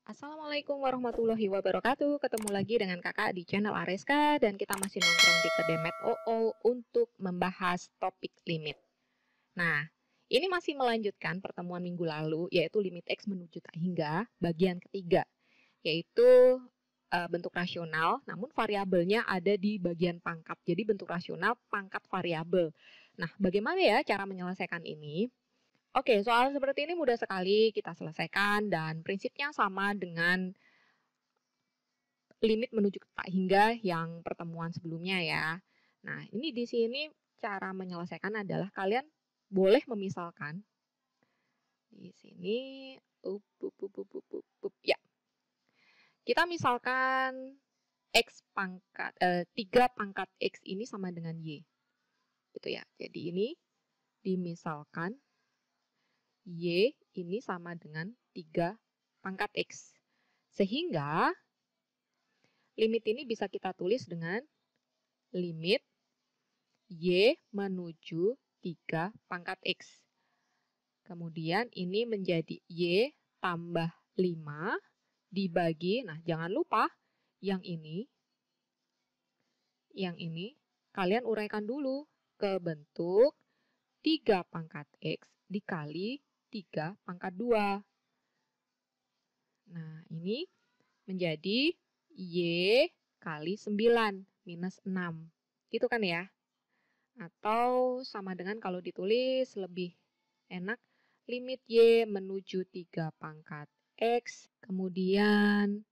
Assalamualaikum warahmatullahi wabarakatuh. Ketemu lagi dengan kakak di channel Areska dan kita masih nongkrong di Kedemet OO untuk membahas topik limit. Nah, ini masih melanjutkan pertemuan minggu lalu yaitu limit X menuju tak hingga bagian ketiga, yaitu bentuk rasional namun variabelnya ada di bagian pangkat. Jadi bentuk rasional pangkat variabel. Nah, bagaimana ya cara menyelesaikan ini? Oke, soal seperti ini mudah sekali kita selesaikan dan prinsipnya sama dengan limit menuju ke tak hingga yang pertemuan sebelumnya ya. Nah, ini di sini cara menyelesaikan adalah kalian boleh memisalkan di sini ya. Kita misalkan x pangkat 3 pangkat x ini sama dengan y. Gitu ya. Jadi ini dimisalkan y ini sama dengan 3 pangkat x. Sehingga limit ini bisa kita tulis dengan limit y menuju 3 pangkat x. Kemudian ini menjadi y tambah 5 dibagi, nah jangan lupa yang ini kalian uraikan dulu ke bentuk 3 pangkat x dikali 3 pangkat 2. Nah, ini menjadi y kali 9 minus 6. Gitu kan ya? Atau sama dengan kalau ditulis lebih enak, limit y menuju 3 pangkat x, kemudian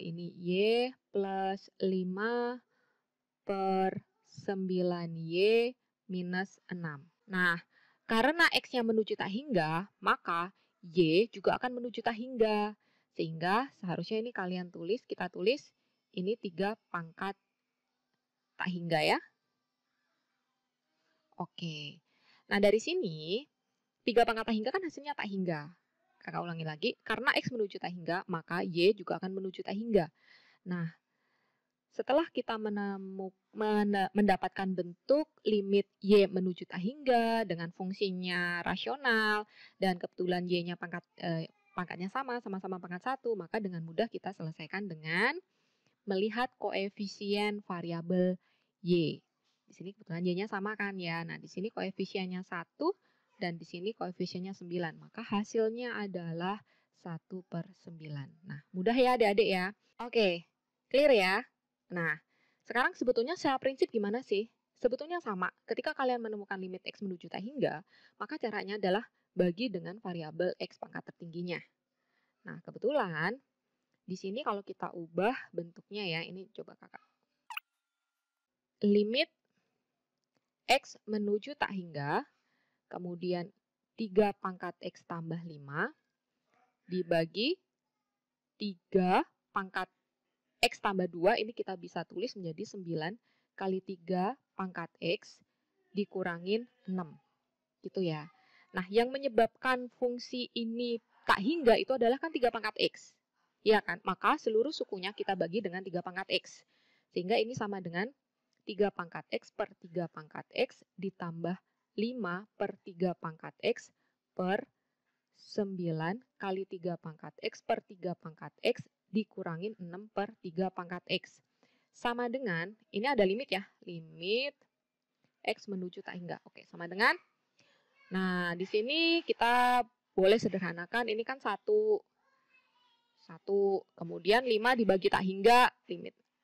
ini y plus 5 per 9y minus 6. Nah, karena x-nya menuju tak hingga, maka y juga akan menuju tak hingga. Sehingga seharusnya ini kalian tulis, kita tulis ini 3 pangkat tak hingga ya. Oke. Nah, dari sini 3 pangkat tak hingga kan hasilnya tak hingga. Kakak ulangi lagi, karena x menuju tak hingga, maka y juga akan menuju tak hingga. Nah, setelah kita mendapatkan bentuk limit y menuju tak hingga dengan fungsinya rasional dan kebetulan y-nya pangkatnya sama-sama pangkat 1, maka dengan mudah kita selesaikan dengan melihat koefisien variabel y. Di sini kebetulan y-nya sama kan ya. Nah, di sini koefisiennya 1 dan di sini koefisiennya 9. Maka hasilnya adalah 1/9. Nah, mudah ya adik-adik ya. Oke, clear ya? Nah, sekarang sebetulnya secara prinsip gimana sih? Sebetulnya sama. Ketika kalian menemukan limit x menuju tak hingga, maka caranya adalah bagi dengan variabel x pangkat tertingginya. Nah, kebetulan di sini kalau kita ubah bentuknya ya, ini coba kakak. Limit x menuju tak hingga, kemudian 3 pangkat x tambah 5, dibagi 3 pangkat x tambah 2, ini kita bisa tulis menjadi 9 kali 3 pangkat x dikurangin 6. Gitu ya. Nah, yang menyebabkan fungsi ini tak hingga itu adalah kan 3 pangkat x. Ya kan? Maka seluruh sukunya kita bagi dengan 3 pangkat x. Sehingga ini sama dengan 3 pangkat x per 3 pangkat x ditambah 5 per 3 pangkat x per 9 kali 3 pangkat x per 3 pangkat x dikurangin 6 per 3 pangkat x. Sama dengan, ini ada limit ya, limit x menuju tak hingga. Oke, sama dengan, nah di sini kita boleh sederhanakan, ini kan 1, kemudian 5 dibagi tak hingga,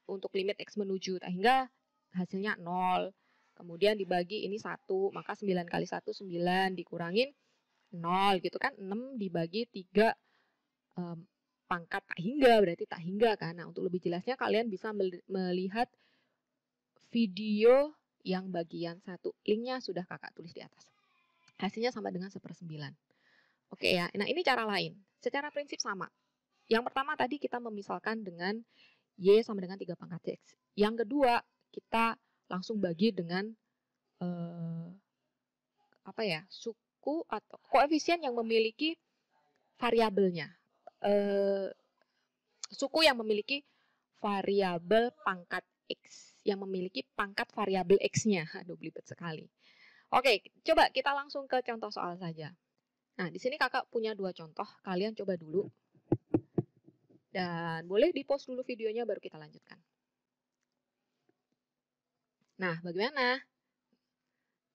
untuk limit x menuju tak hingga hasilnya 0. Kemudian dibagi ini 1, maka 9 kali 1, 9 dikurangin 0 gitu kan, 6 dibagi 3 pangkat tak hingga, berarti tak hingga kan. Nah, untuk lebih jelasnya kalian bisa melihat video yang bagian 1. Linknya sudah kakak tulis di atas. Hasilnya sama dengan 1/9. Oke ya, nah ini cara lain. Secara prinsip sama. Yang pertama tadi kita memisalkan dengan y sama dengan 3 pangkat x. Yang kedua, kita langsung bagi dengan suku atau koefisien yang memiliki variabelnya. Suku yang memiliki variabel pangkat x, yang memiliki pangkat variabel x-nya. Aduh, belibet sekali. Oke, coba kita langsung ke contoh soal saja. Nah, di sini kakak punya 2 contoh. Kalian coba dulu. Dan boleh di-pause dulu videonya baru kita lanjutkan. Nah, bagaimana?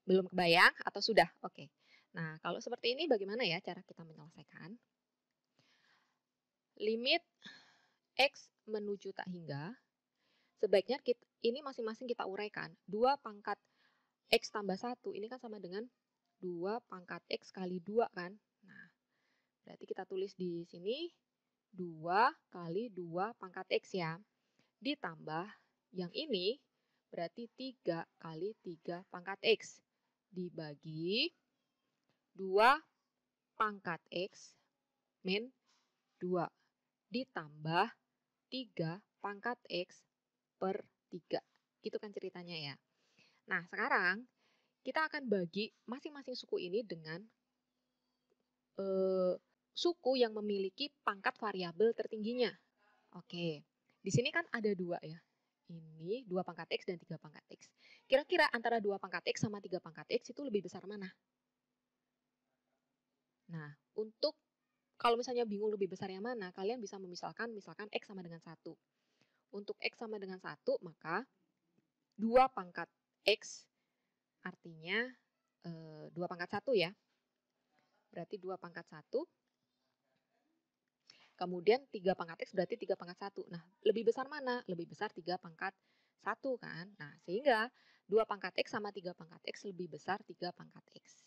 Belum kebayang atau sudah? Oke. Nah, kalau seperti ini bagaimana ya cara kita menyelesaikan? Limit X menuju tak hingga, sebaiknya ini masing-masing kita uraikan. 2 pangkat X tambah 1, ini kan sama dengan 2 pangkat X kali 2 kan? Nah, berarti kita tulis di sini 2 kali 2 pangkat X ya. Ditambah yang ini berarti 3 kali 3 pangkat X. Dibagi 2 pangkat X min 2. Ditambah 3 pangkat X per 3. Gitu kan ceritanya ya. Nah, sekarang kita akan bagi masing-masing suku ini dengan suku yang memiliki pangkat variabel tertingginya. Oke, di sini kan ada 2 ya. Ini 2 pangkat X dan 3 pangkat X. Kira-kira antara 2 pangkat X sama 3 pangkat X itu lebih besar mana? Nah, untuk kalau misalnya bingung lebih besar yang mana, kalian bisa misalkan X sama dengan 1. Untuk X sama dengan 1, maka 2 pangkat X artinya 2 pangkat 1 ya. Berarti 2 pangkat 1. Kemudian 3 pangkat X berarti 3 pangkat 1. Nah, lebih besar mana? Lebih besar 3 pangkat 1 kan? Nah, sehingga 2 pangkat X sama 3 pangkat X lebih besar 3 pangkat X.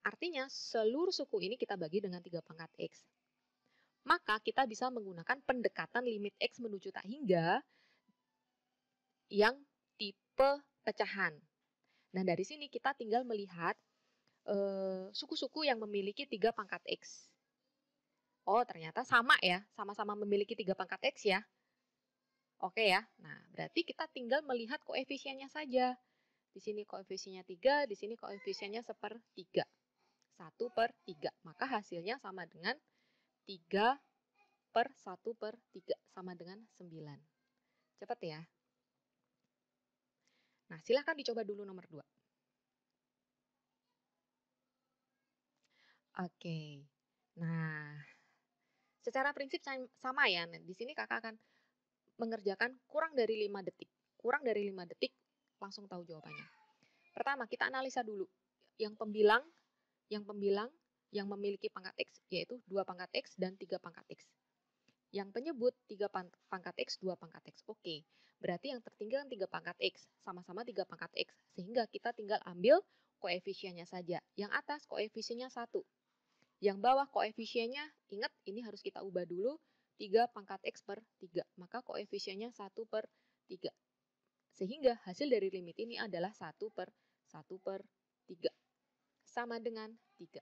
Artinya, seluruh suku ini kita bagi dengan 3 pangkat X. Maka kita bisa menggunakan pendekatan limit X menuju tak hingga yang tipe pecahan. Nah, dari sini kita tinggal melihat suku-suku yang memiliki 3 pangkat X. Oh, ternyata sama ya, sama-sama memiliki 3 pangkat X ya. Oke ya, nah berarti kita tinggal melihat koefisiennya saja. Di sini koefisiennya 3, di sini koefisiennya 1/3. 1/3, maka hasilnya sama dengan 3/1/3, sama dengan 9. Cepat ya. Nah, silahkan dicoba dulu nomor 2. Oke, nah secara prinsip sama ya. Nah, di sini kakak akan mengerjakan kurang dari 5 detik. Kurang dari 5 detik langsung tahu jawabannya. Pertama, kita analisa dulu. Yang pembilang yang memiliki pangkat X yaitu 2 pangkat X dan 3 pangkat X. Yang penyebut 3 pangkat X, 2 pangkat X. Oke, berarti yang tertinggal 3 pangkat X. Sama-sama 3 pangkat X. Sehingga kita tinggal ambil koefisiennya saja. Yang atas koefisiennya 1. Yang bawah koefisiennya, ingat ini harus kita ubah dulu, 3 pangkat X per 3. Maka koefisiennya 1/3. Sehingga hasil dari limit ini adalah 1/1/3. Sama dengan 3.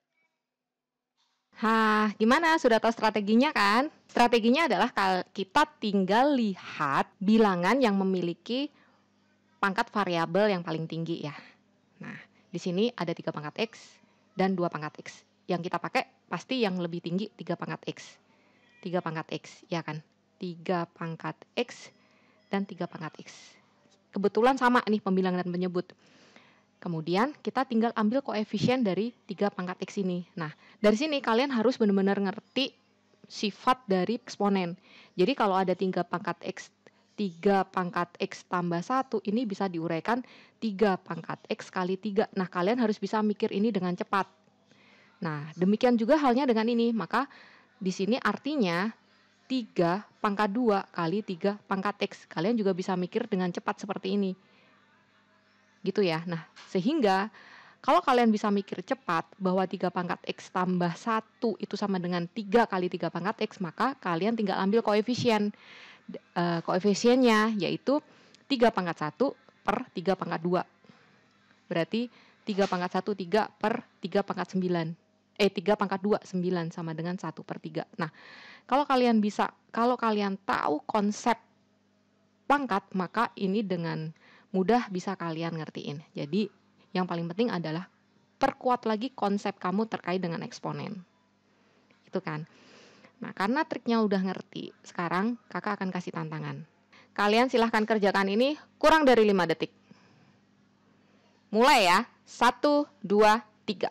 Gimana? Sudah tahu strateginya kan? Strateginya adalah kita tinggal lihat bilangan yang memiliki pangkat variabel yang paling tinggi ya. Nah, di sini ada 3 pangkat X dan 2 pangkat X. Yang kita pakai pasti yang lebih tinggi 3 pangkat X. 3 pangkat X, ya kan? 3 pangkat X dan 3 pangkat X. Kebetulan sama nih pembilang dan penyebut. Kemudian kita tinggal ambil koefisien dari 3 pangkat X ini. Nah, dari sini kalian harus benar-benar ngerti sifat dari eksponen. Jadi kalau ada 3 pangkat X, 3 pangkat X tambah 1, ini bisa diuraikan 3 pangkat X kali 3. Nah, kalian harus bisa mikir ini dengan cepat. Nah, demikian juga halnya dengan ini. Maka di sini artinya 3 pangkat 2 kali 3 pangkat X. Kalian juga bisa mikir dengan cepat seperti ini. Gitu ya. Nah, sehingga kalau kalian bisa mikir cepat bahwa 3 pangkat X tambah 1 itu sama dengan 3 kali 3 pangkat X, maka kalian tinggal ambil koefisien. Koefisiennya yaitu 3 pangkat 1 per 3 pangkat 2. Berarti 3 pangkat 1, 3 per 3 pangkat 9. 3 pangkat 2, 9 sama dengan 1/3. Nah, kalau kalian tahu konsep pangkat, maka ini dengan mudah bisa kalian ngertiin. Jadi, yang paling penting adalah perkuat lagi konsep kamu terkait dengan eksponen. Itu kan. Nah, karena triknya udah ngerti, sekarang kakak akan kasih tantangan. Kalian silahkan kerjakan ini kurang dari 5 detik. Mulai ya. 1, 2, 3.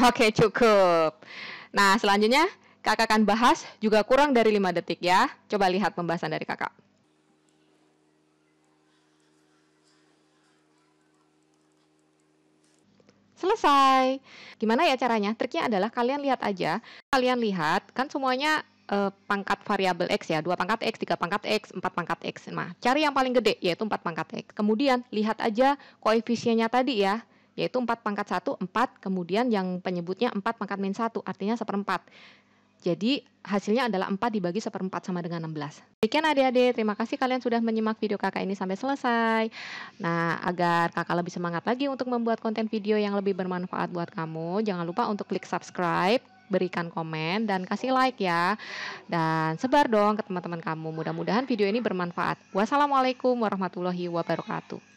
Oke, cukup. Nah, selanjutnya kakak akan bahas juga kurang dari 5 detik ya. Coba lihat pembahasan dari kakak. Selesai. Gimana ya caranya? Triknya adalah kalian lihat aja. Kalian lihat, kan semuanya pangkat variabel X ya. 2 pangkat X, 3 pangkat X, 4 pangkat X. Nah, cari yang paling gede, yaitu 4 pangkat X. Kemudian, lihat aja koefisiennya tadi ya, yaitu 4 pangkat 1, 4. Kemudian yang penyebutnya 4 pangkat min 1, artinya 1/4. Jadi, hasilnya adalah 4 dibagi 1/4 sama dengan 16. Demikian adik-adik, terima kasih kalian sudah menyimak video kakak ini sampai selesai. Nah, agar kakak lebih semangat lagi untuk membuat konten video yang lebih bermanfaat buat kamu, jangan lupa untuk klik subscribe, berikan komen, dan kasih like ya. Dan sebar dong ke teman-teman kamu. Mudah-mudahan video ini bermanfaat. Wassalamualaikum warahmatullahi wabarakatuh.